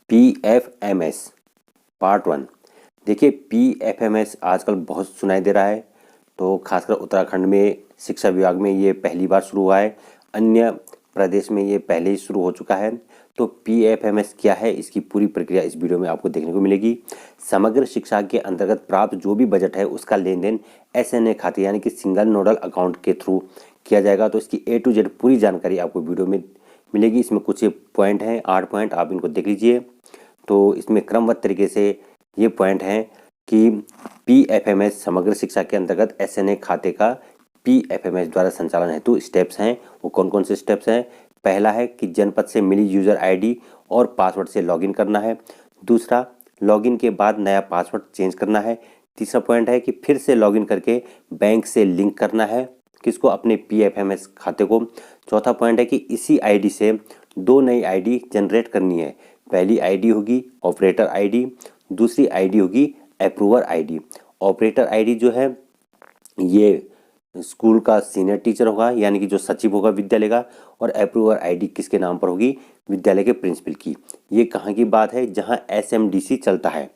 PFMS part 1। देखिए, PFMS आजकल बहुत सुनाई दे रहा है, तो खासकर उत्तराखंड में शिक्षा विभाग में ये पहली बार शुरू हुआ है। अन्य प्रदेश में ये पहले ही शुरू हो चुका है। तो PFMS क्या है, इसकी पूरी प्रक्रिया इस वीडियो में आपको देखने को मिलेगी। समग्र शिक्षा के अंतर्गत प्राप्त जो भी बजट है उसका लेन देन SNA खाते यानी कि सिंगल नोडल अकाउंट के थ्रू किया जाएगा। तो इसकी A to Z पूरी जानकारी आपको वीडियो में मिलेगी। इसमें कुछ पॉइंट हैं, 8 पॉइंट, आप इनको देख लीजिए। तो इसमें क्रमबद्ध तरीके से ये पॉइंट हैं कि PFMS समग्र शिक्षा के अंतर्गत SNA खाते का PFMS द्वारा संचालन हेतु स्टेप्स हैं। वो कौन कौन से स्टेप्स हैं? पहला है कि जनपद से मिली यूज़र ID और पासवर्ड से लॉगिन करना है। दूसरा, लॉगिन के बाद नया पासवर्ड चेंज करना है। तीसरा पॉइंट है कि फिर से लॉगिन करके बैंक से लिंक करना है, किसको? अपने PFMS खाते को। चौथा पॉइंट है कि इसी ID से 2 नई ID जनरेट करनी है। पहली ID होगी ऑपरेटर ID, दूसरी ID होगी अप्रूवर ID। ऑपरेटर ID जो है ये स्कूल का सीनियर टीचर होगा, यानी कि जो सचिव होगा विद्यालय का, और अप्रूवर ID किसके नाम पर होगी? विद्यालय के प्रिंसिपल की। ये कहाँ की बात है? जहाँ SMDC चलता है।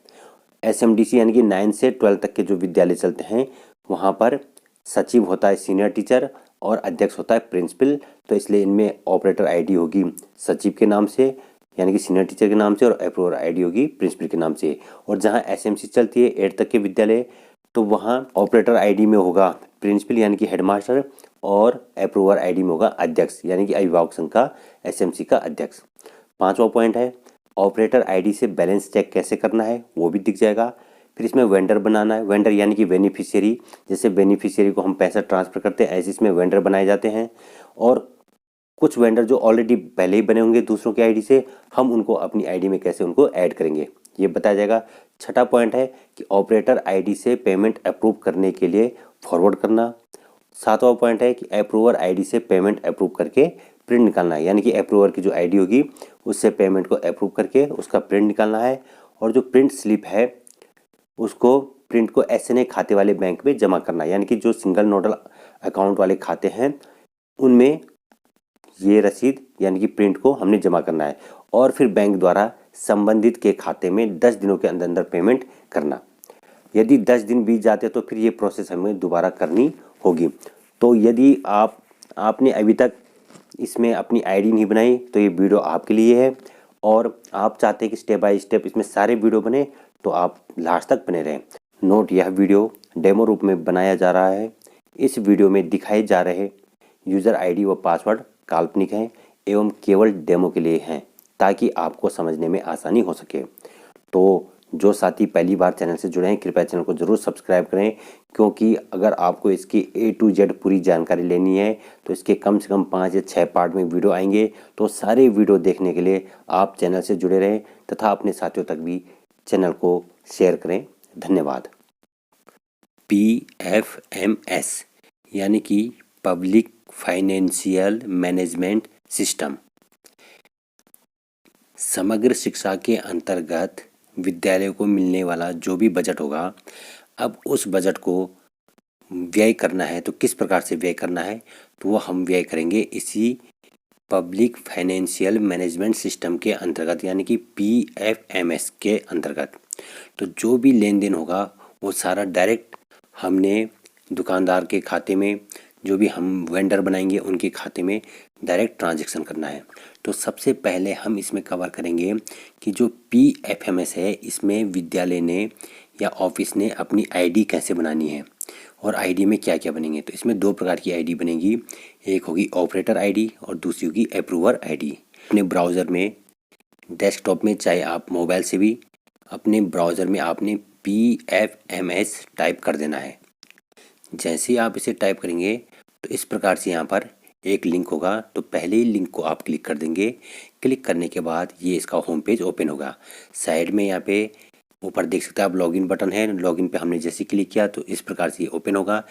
SMDC यानी कि 9 से 12 तक के जो विद्यालय चलते हैं वहाँ पर सचिव होता है सीनियर टीचर और अध्यक्ष होता है प्रिंसिपल। तो इसलिए इनमें ऑपरेटर ID होगी सचिव के नाम से यानी कि सीनियर टीचर के नाम से, और अप्रूवर ID होगी प्रिंसिपल के नाम से। और जहाँ SMC चलती है 8 तक के विद्यालय, तो वहाँ ऑपरेटर ID में होगा प्रिंसिपल यानी कि हेडमास्टर, और अप्रूवर ID में होगा अध्यक्ष यानी कि अभिभावक संघ का SMC का अध्यक्ष। पांचवा पॉइंट है ऑपरेटर ID से बैलेंस चेक कैसे करना है, वो भी दिख जाएगा। फिर इसमें वेंडर बनाना है। वेंडर यानी कि बेनिफिशियरी, जैसे बेनिफिशियरी को हम पैसा ट्रांसफ़र करते हैं ऐसे इसमें वेंडर बनाए जाते हैं। और कुछ वेंडर जो ऑलरेडी पहले ही बने होंगे दूसरों की ID से, हम उनको अपनी ID में कैसे उनको ऐड करेंगे, ये बताया जाएगा। छठा पॉइंट है कि ऑपरेटर ID से पेमेंट अप्रूव करने के लिए फॉरवर्ड करना। सातवां पॉइंट है कि अप्रूवर ID से पेमेंट अप्रूव करके प्रिंट निकालना है, यानी कि अप्रूवर की जो ID होगी उससे पेमेंट को अप्रूव करके उसका प्रिंट निकालना है। और जो प्रिंट स्लिप है उसको प्रिंट को SNA खाते वाले बैंक में जमा करना है, यानी कि जो सिंगल नोडल अकाउंट वाले खाते हैं उनमें ये रसीद यानी कि प्रिंट को हमने जमा करना है। और फिर बैंक द्वारा संबंधित के खाते में 10 दिनों के अंदर अंदर पेमेंट करना। यदि 10 दिन बीत जाते तो फिर ये प्रोसेस हमें दोबारा करनी होगी। तो यदि आपने अभी तक इसमें अपनी ID नहीं बनाई तो ये वीडियो आपके लिए है, और आप चाहते हैं कि स्टेप बाय स्टेप इसमें सारे वीडियो बने तो आप लास्ट तक बने रहें। नोट, यह वीडियो डेमो रूप में बनाया जा रहा है। इस वीडियो में दिखाए जा रहे यूज़र ID व पासवर्ड काल्पनिक हैं एवं केवल डेमो के लिए हैं, ताकि आपको समझने में आसानी हो सके। तो जो साथी पहली बार चैनल से जुड़े हैं कृपया चैनल को ज़रूर सब्सक्राइब करें, क्योंकि अगर आपको इसकी A to Z पूरी जानकारी लेनी है तो इसके कम से कम 5 या 6 पार्ट में वीडियो आएंगे। तो सारे वीडियो देखने के लिए आप चैनल से जुड़े रहें तथा अपने साथियों तक भी चैनल को शेयर करें। धन्यवाद। PFMS यानी कि पब्लिक फाइनेंशियल मैनेजमेंट सिस्टम समग्र शिक्षा के अंतर्गत विद्यालय को मिलने वाला जो भी बजट होगा, अब उस बजट को व्यय करना है तो किस प्रकार से व्यय करना है, तो वो हम व्यय करेंगे इसी पब्लिक फाइनेंशियल मैनेजमेंट सिस्टम के अंतर्गत यानी कि PFMS के अंतर्गत। तो जो भी लेन देन होगा वो सारा डायरेक्ट हमने दुकानदार के खाते में, जो भी हम वेंडर बनाएंगे उनके खाते में डायरेक्ट ट्रांजैक्शन करना है। तो सबसे पहले हम इसमें कवर करेंगे कि जो PFMS है इसमें विद्यालय ने या ऑफिस ने अपनी ID कैसे बनानी है और ID में क्या क्या बनेंगे। तो इसमें 2 प्रकार की ID बनेगी, एक होगी ऑपरेटर ID और दूसरी होगी अप्रूवर ID। अपने ब्राउज़र में, डेस्कटॉप में, चाहे आप मोबाइल से भी, अपने ब्राउज़र में आपने PFMS टाइप कर देना है। जैसे ही आप इसे टाइप करेंगे तो इस प्रकार से यहाँ पर एक लिंक होगा, तो पहले ही लिंक को आप क्लिक कर देंगे। क्लिक करने के बाद ये इसका होम पेज ओपन होगा। साइड में यहाँ पे ऊपर देख सकते हैं आप लॉगिन बटन है, लॉगिन पे हमने जैसे क्लिक किया तो इस प्रकार से ये ओपन होगा।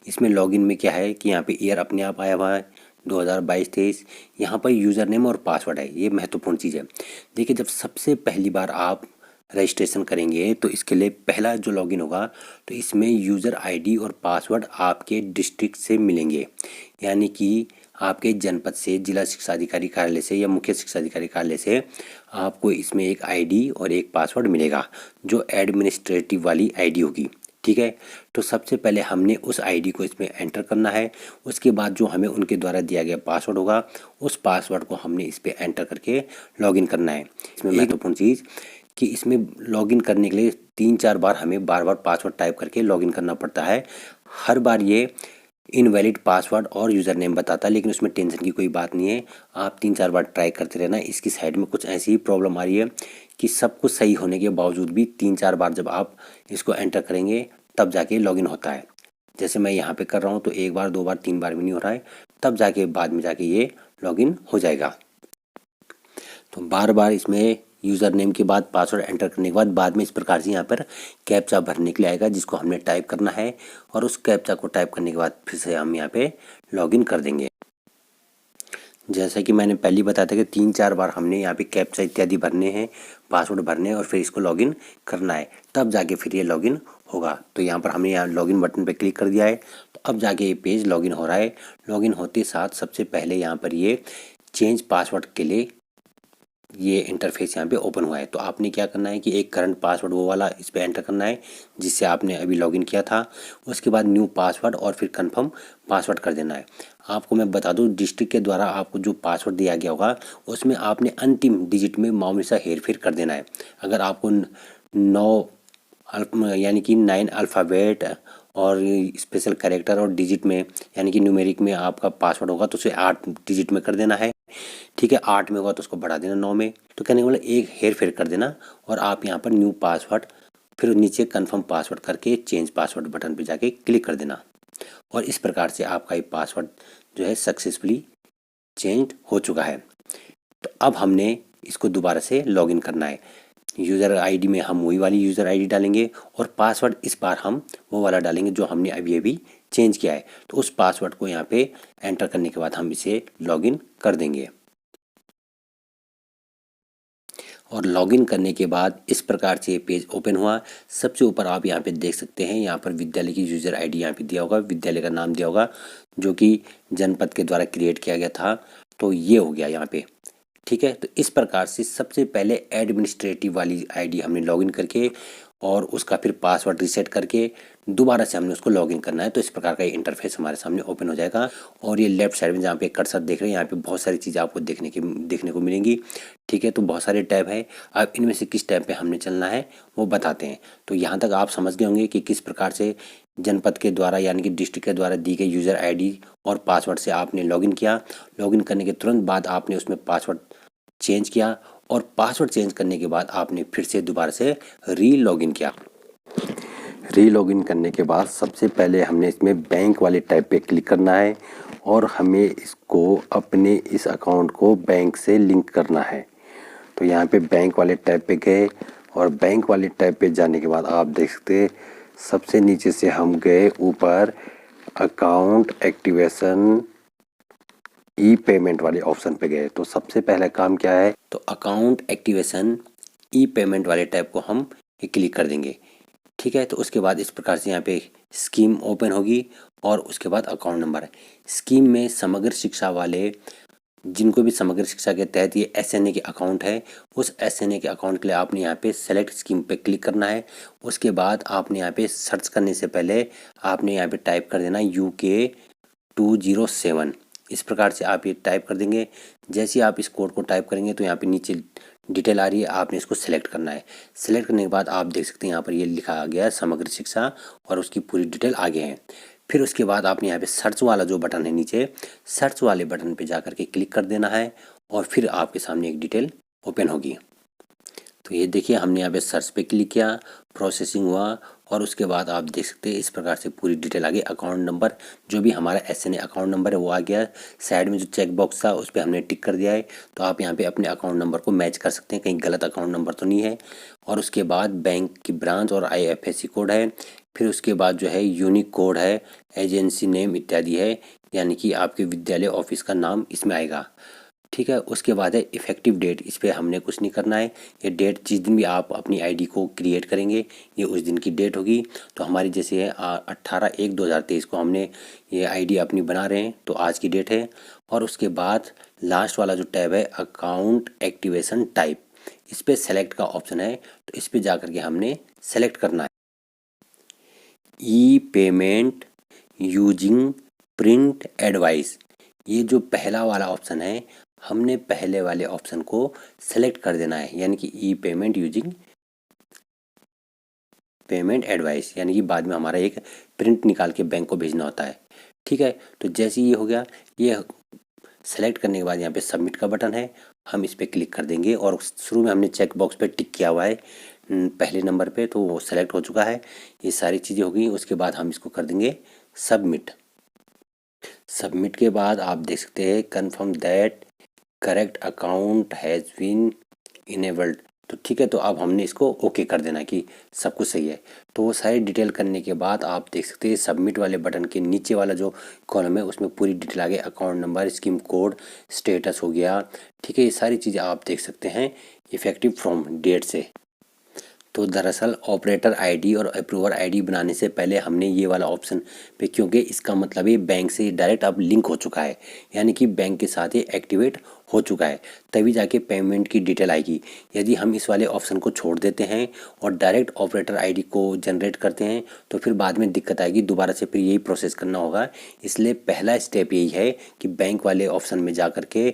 इसमें लॉगिन में क्या है कि यहाँ पे ईयर अपने आप आया हुआ है 2022-23। यहाँ पर यूज़र नेम और पासवर्ड है, ये महत्वपूर्ण चीज़ है। देखिए, जब सबसे पहली बार आप रजिस्ट्रेशन करेंगे तो इसके लिए पहला जो लॉगिन होगा तो इसमें यूज़र ID और पासवर्ड आपके डिस्ट्रिक्ट से मिलेंगे, यानी कि आपके जनपद से, जिला शिक्षा अधिकारी कार्यालय से या मुख्य शिक्षा अधिकारी कार्यालय से आपको इसमें एक आईडी और एक पासवर्ड मिलेगा, जो एडमिनिस्ट्रेटिव वाली आईडी होगी। ठीक है, तो सबसे पहले हमने उस आईडी को इसमें एंटर करना है। उसके बाद जो हमें उनके द्वारा दिया गया पासवर्ड होगा, उस पासवर्ड को हमने इस पर एंटर करके लॉगिन करना है। इसमें महत्वपूर्ण चीज़ कि इसमें लॉगिन करने के लिए 3-4 बार हमें बार बार पासवर्ड टाइप करके लॉगिन करना पड़ता है। हर बार ये इनवैलिड पासवर्ड और यूज़र नेम बताता है, लेकिन उसमें टेंशन की कोई बात नहीं है। आप 3-4 बार ट्राई करते रहना। इसकी साइड में कुछ ऐसी ही प्रॉब्लम आ रही है कि सब कुछ सही होने के बावजूद भी 3-4 बार जब आप इसको एंटर करेंगे तब जाके लॉगिन होता है। जैसे मैं यहाँ पे कर रहा हूँ तो 1 बार 2 बार 3 बार भी नहीं हो रहा है, तब जाके बाद में जाके ये लॉगिन हो जाएगा। तो बार बार इसमें यूज़र नेम के बाद पासवर्ड एंटर करने के बाद में इस प्रकार से यहाँ पर कैप्चा भरने के लिए आएगा, जिसको हमने टाइप करना है। और उस कैप्चा को टाइप करने के बाद फिर से हम यहाँ पे लॉगिन कर देंगे। जैसा कि मैंने पहले बताया था कि 3-4 बार हमने यहाँ पे कैप्चा इत्यादि भरने हैं, पासवर्ड भरने हैं और फिर इसको लॉगिन करना है, तब जाके फिर ये लॉगिन होगा। तो यहाँ पर हमने यहाँ लॉगिन बटन पे क्लिक कर दिया है। तो अब जाके ये पेज लॉगिन हो रहा है। लॉगिन होते साथ सबसे पहले यहाँ पर ये चेंज पासवर्ड के लिए ये इंटरफेस यहाँ पे ओपन हुआ है। तो आपने क्या करना है कि एक करंट पासवर्ड वो वाला इस पर एंटर करना है जिससे आपने अभी लॉगिन किया था। उसके बाद न्यू पासवर्ड और फिर कंफर्म पासवर्ड कर देना है। आपको मैं बता दूं, डिस्ट्रिक्ट के द्वारा आपको जो पासवर्ड दिया गया होगा उसमें आपने अंतिम डिजिट में मामूली सा हेर फेर कर देना है। अगर आपको 9 यानी कि 9 अल्फ़ाबेट और स्पेशल कैरेक्टर और डिजिट में यानी कि न्यूमेरिक में आपका पासवर्ड होगा तो उसे 8 डिजिट में कर देना है। ठीक है, 8 में होगा तो उसको बढ़ा देना 9 में। तो कहने का मतलब एक हेर फेर कर देना और आप यहाँ पर न्यू पासवर्ड फिर नीचे कंफर्म पासवर्ड करके चेंज पासवर्ड बटन पे जाके क्लिक कर देना। और इस प्रकार से आपका ये पासवर्ड जो है सक्सेसफुली चेंज हो चुका है। तो अब हमने इसको दोबारा से लॉगिन करना है। यूज़र आईडी में हम वही वाली यूज़र आईडी डालेंगे और पासवर्ड इस बार हम वो वाला डालेंगे जो हमने अभी चेंज किया है। तो उस पासवर्ड को यहाँ पे एंटर करने के बाद हम इसे लॉगिन कर देंगे। और लॉगिन करने के बाद इस प्रकार से ये पेज ओपन हुआ। सबसे ऊपर आप यहाँ पे देख सकते हैं, यहाँ पर विद्यालय की यूज़र आईडी यहाँ पे दिया होगा, विद्यालय का नाम दिया होगा जो कि जनपद के द्वारा क्रिएट किया गया था। तो ये हो गया यहाँ पे। ठीक है, तो इस प्रकार से सबसे पहले एडमिनिस्ट्रेटिव वाली आईडी हमने लॉगिन करके और उसका फिर पासवर्ड रीसेट करके दोबारा से हमने उसको लॉगिन करना है। तो इस प्रकार का ये इंटरफेस हमारे सामने ओपन हो जाएगा। और ये लेफ्ट साइड में जहाँ पे कर्सर देख रहे हैं, यहाँ पे बहुत सारी चीज़ें आपको देखने को मिलेंगी। ठीक है, तो बहुत सारे टैब है। अब इनमें से किस टैब पे हमने चलना है वो बताते हैं। तो यहाँ तक आप समझ गए होंगे कि किस प्रकार से जनपद के द्वारा यानी कि डिस्ट्रिक्ट के द्वारा दी गई यूज़र आईडी और पासवर्ड से आपने लॉगिन किया। लॉगिन करने के तुरंत बाद आपने उसमें पासवर्ड चेंज किया और पासवर्ड चेंज करने के बाद आपने फिर से दोबारा से री लॉगिन किया। री लॉगिन करने के बाद सबसे पहले हमने इसमें बैंक वाले टैब पे क्लिक करना है और हमें इसको अपने इस अकाउंट को बैंक से लिंक करना है। तो यहाँ पे बैंक वाले टैब पे गए और बैंक वाले टैब पे जाने के बाद आप देख सकते हैं सबसे नीचे से हम गए ऊपर अकाउंट एक्टिवेशन ई पेमेंट वाले ऑप्शन पे गए। तो सबसे पहला काम क्या है, तो अकाउंट एक्टिवेशन ई पेमेंट वाले टैब को हम क्लिक कर देंगे। ठीक है, तो उसके बाद इस प्रकार से यहाँ पे स्कीम ओपन होगी और उसके बाद अकाउंट नंबर है। स्कीम में समग्र शिक्षा वाले जिनको भी समग्र शिक्षा के तहत ये एसएनए के अकाउंट है, उस एसएनए के अकाउंट के लिए आपने यहाँ पे सेलेक्ट स्कीम पे क्लिक करना है। उसके बाद आपने यहाँ पे सर्च करने से पहले आपने यहाँ पे टाइप कर देना UK 207। इस प्रकार से आप ये टाइप कर देंगे। जैसे ही आप इस कोड को टाइप करेंगे तो यहाँ पे नीचे डिटेल आ रही है, आपने इसको सेलेक्ट करना है। सेलेक्ट करने के बाद आप देख सकते हैं यहाँ पर ये लिखा गया है समग्र शिक्षा और उसकी पूरी डिटेल आगे है। फिर उसके बाद आपने यहाँ पे सर्च वाला जो बटन है नीचे, सर्च वाले बटन पे जा करके क्लिक कर देना है और फिर आपके सामने एक डिटेल ओपन होगी। तो ये देखिए हमने यहाँ पे सर्च पे क्लिक किया, प्रोसेसिंग हुआ और उसके बाद आप देख सकते हैं इस प्रकार से पूरी डिटेल आ गई। अकाउंट नंबर जो भी हमारा एसएनए अकाउंट नंबर है वो आ गया। साइड में जो चेक बॉक्स था उस पर हमने टिक कर दिया है। तो आप यहाँ पे अपने अकाउंट नंबर को मैच कर सकते हैं, कहीं गलत अकाउंट नंबर तो नहीं है। और उसके बाद बैंक की ब्रांच और IFSC कोड है। फिर उसके बाद जो है यूनिक कोड है, एजेंसी नेम इत्यादि है, यानी कि आपके विद्यालय ऑफिस का नाम इसमें आएगा। ठीक है, उसके बाद है इफ़ेक्टिव डेट। इस पर हमने कुछ नहीं करना है। ये डेट जिस दिन भी आप अपनी आईडी को क्रिएट करेंगे ये उस दिन की डेट होगी। तो हमारी जैसे है 18/1/2023 को हमने ये आईडी अपनी बना रहे हैं तो आज की डेट है। और उसके बाद लास्ट वाला जो टैब है अकाउंट एक्टिवेशन टाइप, इस पर सेलेक्ट का ऑप्शन है, तो इस पर जा कर के हमने सेलेक्ट करना है ई पेमेंट यूजिंग प्रिंट एडवाइस। ये जो पहला वाला ऑप्शन है, हमने पहले वाले ऑप्शन को सेलेक्ट कर देना है, यानी कि ई पेमेंट यूजिंग पेमेंट एडवाइस, यानी कि बाद में हमारा एक प्रिंट निकाल के बैंक को भेजना होता है। ठीक है, तो जैसे ये हो गया, ये सेलेक्ट करने के बाद यहाँ पे सबमिट का बटन है, हम इस पर क्लिक कर देंगे। और शुरू में हमने चेक बॉक्स पे टिक किया हुआ है पहले नंबर पे, तो वो सेलेक्ट हो चुका है। ये सारी चीज़ें हो गई। उसके बाद हम इसको कर देंगे सबमिट। सबमिट के बाद आप देख सकते हैं confirm that correct account has been enabled. तो ठीक है, तो अब हमने इसको ओके कर देना कि सब कुछ सही है। तो वो सारी डिटेल करने के बाद आप देख सकते हैं सबमिट वाले बटन के नीचे वाला जो कॉलम है उसमें पूरी डिटेल आ गई, account number, scheme code, status हो गया। ठीक है, ये सारी चीज़ें आप देख सकते हैं इफ़ेक्टिव फ्रॉम डेट से। तो दरअसल ऑपरेटर आईडी और अप्रूवर आईडी बनाने से पहले हमने ये वाला ऑप्शन पे, क्योंकि इसका मतलब ये बैंक से डायरेक्ट अब लिंक हो चुका है, यानी कि बैंक के साथ ये एक्टिवेट हो चुका है, तभी जाके पेमेंट की डिटेल आएगी। यदि हम इस वाले ऑप्शन को छोड़ देते हैं और डायरेक्ट ऑपरेटर आईडी को जनरेट करते हैं तो फिर बाद में दिक्कत आएगी, दोबारा से फिर यही प्रोसेस करना होगा। इसलिए पहला स्टेप यही है कि बैंक वाले ऑप्शन में जा कर के,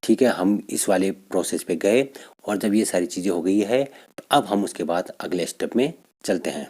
ठीक है, हम इस वाले प्रोसेस पे गए। और जब ये सारी चीज़ें हो गई है तो अब हम उसके बाद अगले स्टेप में चलते हैं।